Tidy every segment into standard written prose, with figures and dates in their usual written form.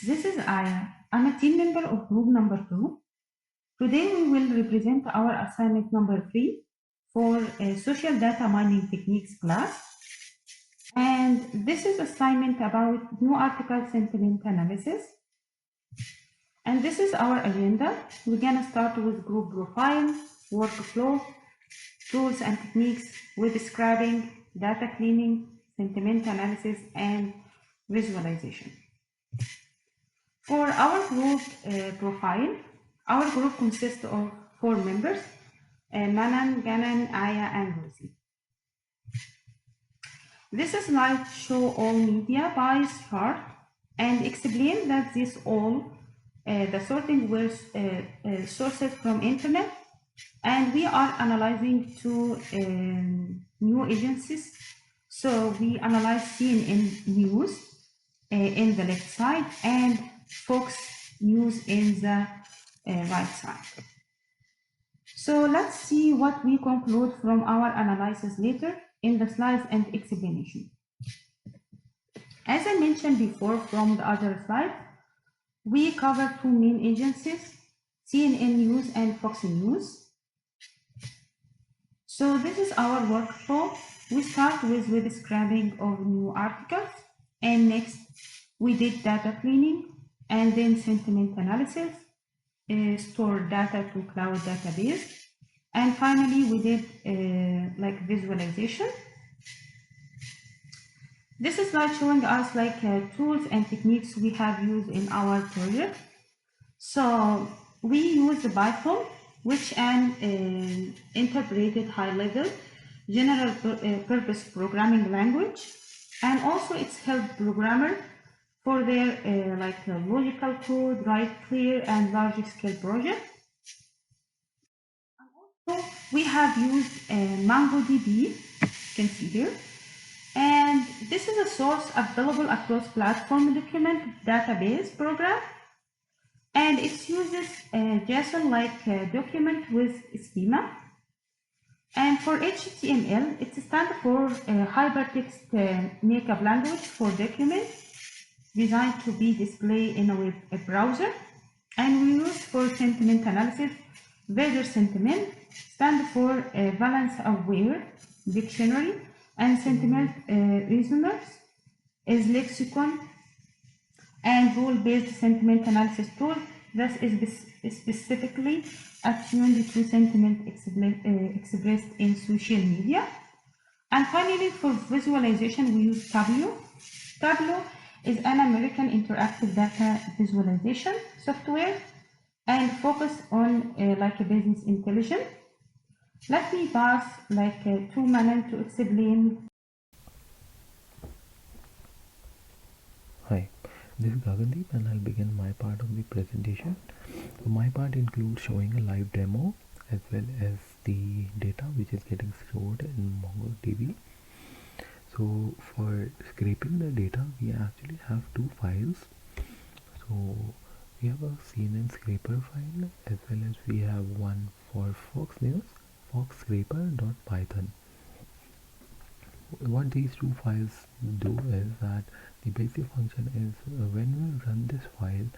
This is Aya. I'm a team member of group number 2. Today we will represent our assignment number 3 for a social data mining techniques class. And this is assignment about new article sentiment analysis. And this is our agenda. We're gonna start with group profile, workflow, tools and techniques, web scraping, data cleaning, sentiment analysis, and visualization. For our group profile, our group consists of 4 members, Manan, Ganan, Aya, and Rosie. This slide shows all media by chart and explain that this all the sorting were sources from internet, and we are analyzing 2 new agencies. So we analyze CNN News in the left side and Fox News in the right side. So let's see what we conclude from our analysis later in the slides and explanation. As I mentioned before from the other slide, we cover 2 main agencies, CNN News and Fox News. So this is our workflow. We start with web scraping of new articles, and next we did data cleaning, and then sentiment analysis, store data to cloud database, and finally we did like visualization. This is slide showing us like tools and techniques we have used in our project. So we use Python, which an integrated high-level general purpose programming language, and also it's help programmer for their logical code, write clear and large-scale project. Also, we have used MongoDB, you can see here, and this is a source available across platform document database program, and it uses JSON-like document with schema. And for HTML, it stands for hypertext markup language for document designed to be displayed in a web browser. And we use for sentiment analysis, Vader sentiment stand for valence aware dictionary, and sentiment reasoners is lexicon and rule-based sentiment analysis tool that is specifically attuned to sentiment expressed in social media. And finally, for visualization, we use Tableau. Tableau is an American interactive data visualization software and focus on like a business intelligence. Let me pass to Manan to explain. Hi, this is Gagandeep and I'll begin my part of the presentation. So my part includes showing a live demo as well as the data which is getting stored in MongoDB. So for scraping the data, we actually have 2 files. So we have a CNN scraper file as well as we have one for Fox News, foxscraper.python. What these 2 files do is that the basic function is when we run this file,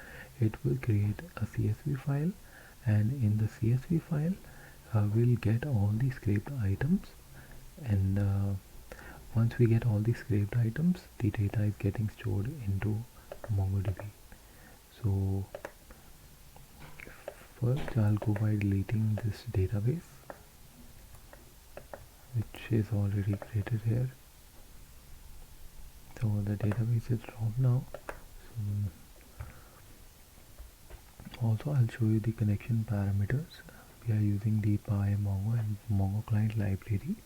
it will create a CSV file, and in the CSV file we'll get all the scraped items, and once we get all the scraped items, the data is getting stored into MongoDB. So first I'll go by deleting this database which is already created here. So the database is dropped now. Also I'll show you the connection parameters. We are using the PyMongo and Mongo client library.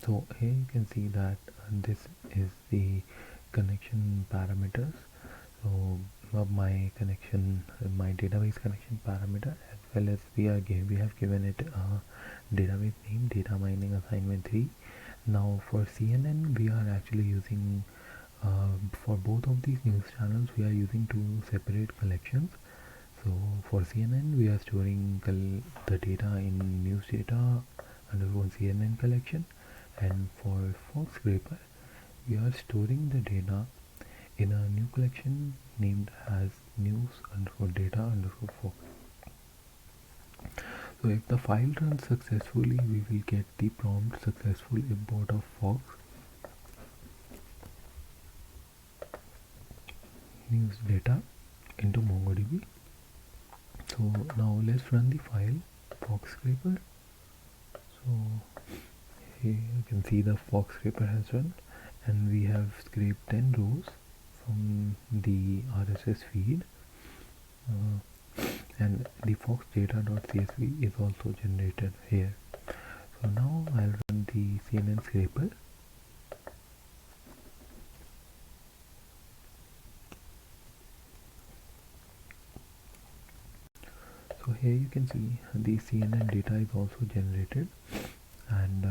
So here you can see that this is the connection parameters. So my connection, my database connection parameter, as well as we have given it a database name, data mining assignment 3. Now for CNN, we are actually using for both of these news channels, we are using 2 separate collections. So for CNN, we are storing the data in news data under one CNN collection, And for Fox Scraper, we are storing the data in a new collection named as news underscore data underscore Fox. So if the file runs successfully, we will get the prompt successful import of Fox news data into MongoDB. So now let's run the file Fox Scraper. So here you can see the Fox Scraper has run, and we have scraped 10 rows from the RSS feed, and the fox data.csv is also generated here. So now I'll run the CNN scraper. So here you can see the CNN data is also generated, and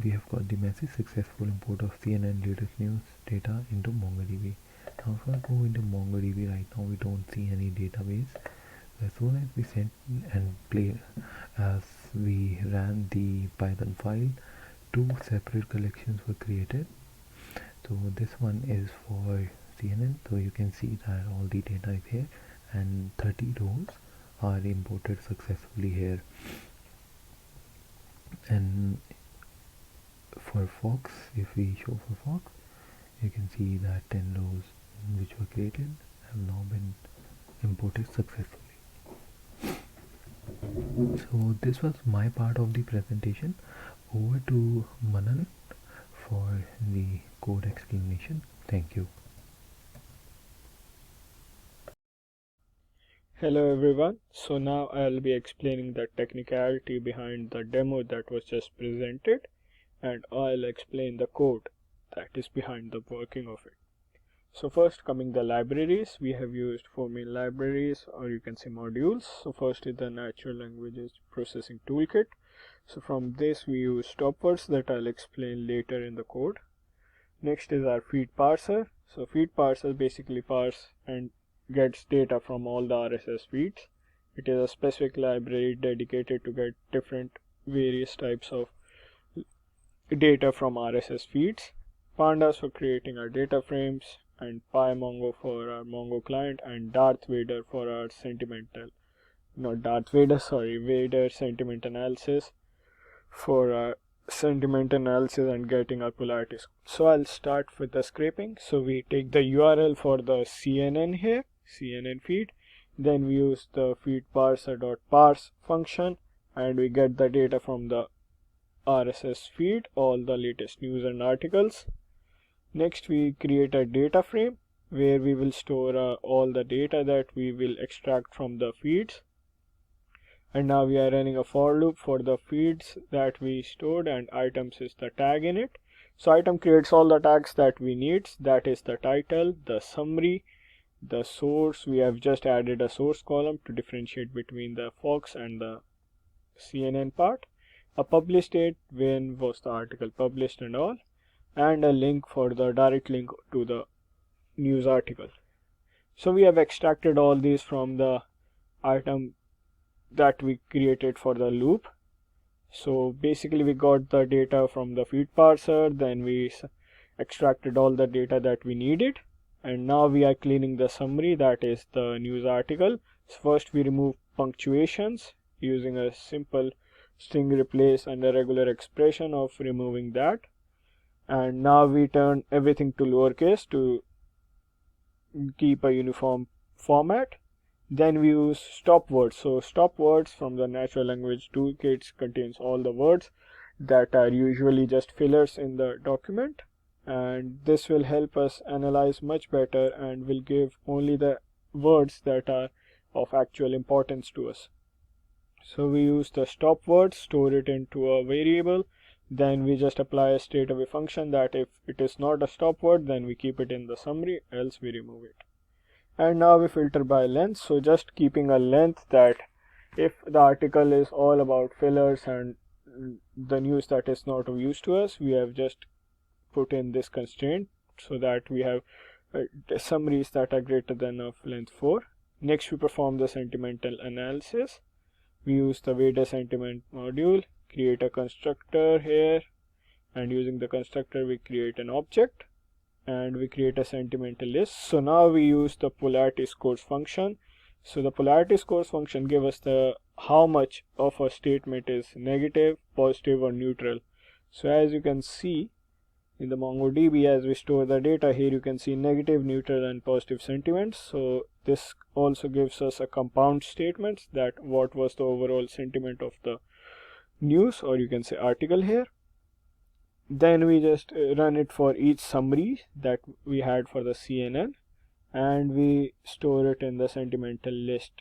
we have got the message successful import of CNN latest news data into MongoDB. Now if I go into MongoDB right now, we don't see any database. As soon as we sent and play, as we ran the Python file, two separate collections were created. So this one is for CNN, so you can see that all the data is here, and 30 rows are imported successfully here. And for Fox, if we show for Fox, you can see that 10 rows which were created have now been imported successfully. So this was my part of the presentation. Over to Manan for the code explanation. Thank you. Hello everyone, so now I'll be explaining the technicality behind the demo that was just presented, and I'll explain the code that is behind the working of it. So first, coming the libraries, we have used 4 main libraries, or you can say modules. So first is the natural languages processing toolkit. So from this we use stopwords that I'll explain later in the code. Next is our feed parser. So feed parser basically parse and gets data from all the RSS feeds. It is a specific library dedicated to get different various types of data from RSS feeds. Pandas for creating our data frames, and PyMongo for our Mongo client, and Darth Vader for our Vader sentiment analysis for our sentiment analysis and getting our polarity. So I'll start with the scraping. So we take the URL for the CNN here, CNN feed, then we use the feed parser.parse function, and we get the data from the RSS feed, all the latest news and articles. Next we create a data frame where we will store all the data that we will extract from the feeds. And now we are running a for loop for the feeds that we stored, and items is the tag in it. So item creates all the tags that we need, that is the title, the summary, the source. We have just added a source column to differentiate between the Fox and the CNN part, a published date, when was the article published and all, and a link for the direct link to the news article. So we have extracted all these from the item that we created for the loop. So basically we got the data from the feed parser, then we extracted all the data that we needed, and now we are cleaning the summary, that is the news article. So first we remove punctuations using a simple string replace and a regular expression of removing that, and now we turn everything to lowercase to keep a uniform format. Then we use stop words. So stop words from the natural language toolkits contains all the words that are usually just fillers in the document, and this will help us analyze much better and will give only the words that are of actual importance to us. So we use the stop words, store it into a variable, then we just apply a straight away function that if it is not a stop word, then we keep it in the summary, else we remove it. And now we filter by length. So just keeping a length that if the article is all about fillers and the news that is not of use to us, we have just put in this constraint so that we have summaries that are greater than of length 4. Next we perform the sentimental analysis, we use the weighted sentiment module, create a constructor here, and using the constructor we create an object and we create a sentimental list. So now we use the polarity scores function. So the polarity scores function gives us the how much of a statement is negative, positive or neutral. So as you can see in the MongoDB, as we store the data here, you can see negative, neutral and positive sentiments. So this also gives us a compound statements that what was the overall sentiment of the news, or you can say article here. Then we just run it for each summary that we had for the CNN, and we store it in the sentimental list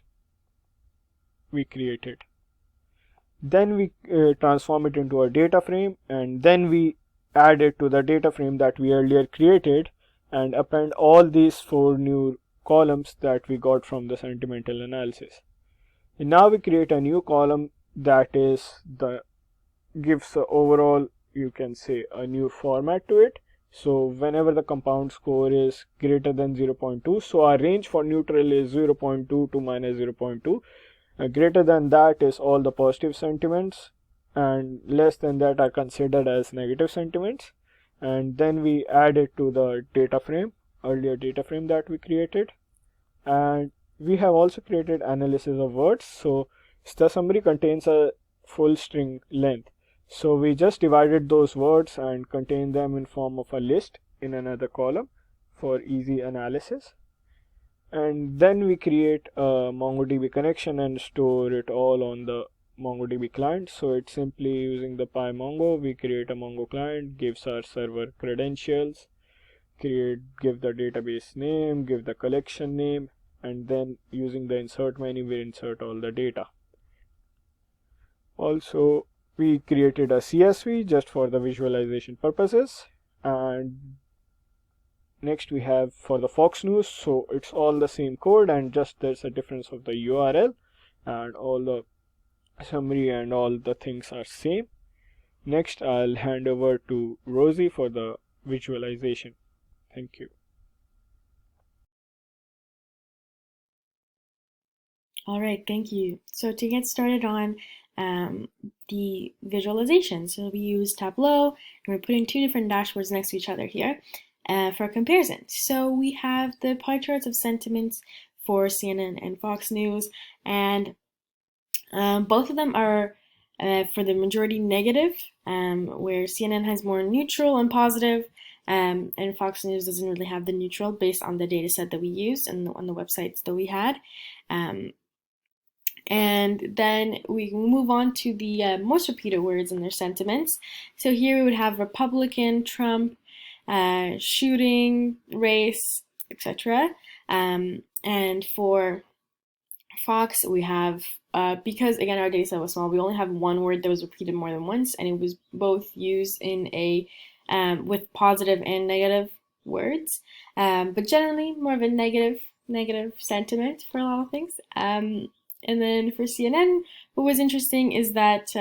we created. Then we transform it into a data frame, and then we add it to the data frame that we earlier created and append all these 4 new columns that we got from the sentimental analysis. And now we create a new column that is the gives the overall, you can say, a new format to it. So whenever the compound score is greater than 0.2, so our range for neutral is 0.2 to -0.2. Greater than that is all the positive sentiments, and less than that are considered as negative sentiments. And then we add it to the data frame, earlier data frame that we created. And we have also created analysis of words. So the summary contains a full string length. So we just divided those words and contain them in form of a list in another column for easy analysis. And then we create a MongoDB connection and store it all on the MongoDB client. So it's simply using the PyMongo, we create a Mongo client, gives our server credentials, give the database name, give the collection name, and then using the insert menu we insert all the data. Also we created a CSV just for the visualization purposes. And next we have for the Fox News, so it's all the same code and just there's a difference of the URL, and all the summary and all the things are same. Next I'll hand over to Rosie for the visualization. Thank you. All right, thank you. So to get started on the visualization, so we use Tableau, and we're putting 2 different dashboards next to each other here for comparison. So we have the pie charts of sentiments for CNN and Fox News, and both of them are for the majority negative, where CNN has more neutral and positive, and Fox News doesn't really have the neutral based on the data set that we used and on the websites that we had. And then we move on to the most repeated words and their sentiments. So here we would have Republican, Trump, shooting, race, etc. And for Fox, we have, because again our data set was small, we only have 1 word that was repeated more than once, and it was both used in a with positive and negative words, but generally more of a negative sentiment for a lot of things. And then for CNN, what was interesting is that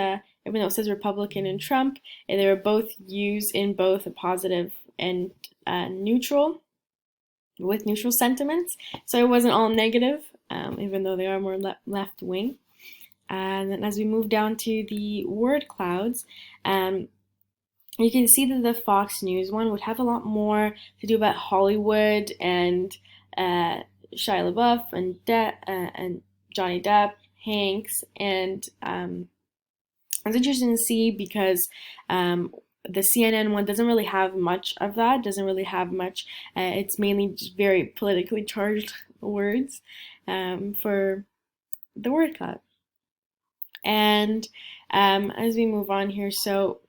even though it says Republican and Trump, they were both used in both a positive and neutral, with neutral sentiments. So it wasn't all negative, even though they are more left wing. And then as we move down to the word clouds, you can see that the Fox News one would have a lot more to do about Hollywood and Shia LaBeouf and Johnny Depp, Hanks, and it's interesting to see because the CNN one doesn't really have much of that, doesn't really have much. It's mainly just very politically charged words for the word cloud. And as we move on here, so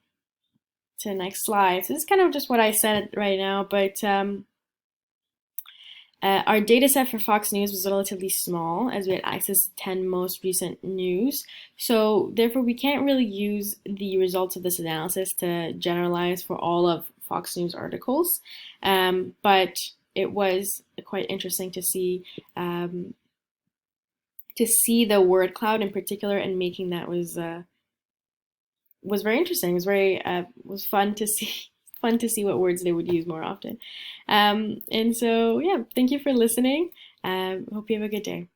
to the next slide. So this is kind of just what I said right now, but our data set for Fox News was relatively small, as we had access to 10 most recent news. So therefore, we can't really use the results of this analysis to generalize for all of Fox News articles. But it was quite interesting to see the word cloud in particular, and making that was very interesting. It was very was fun to see. Fun to see what words they would use more often. And so, yeah, thank you for listening. Hope you have a good day.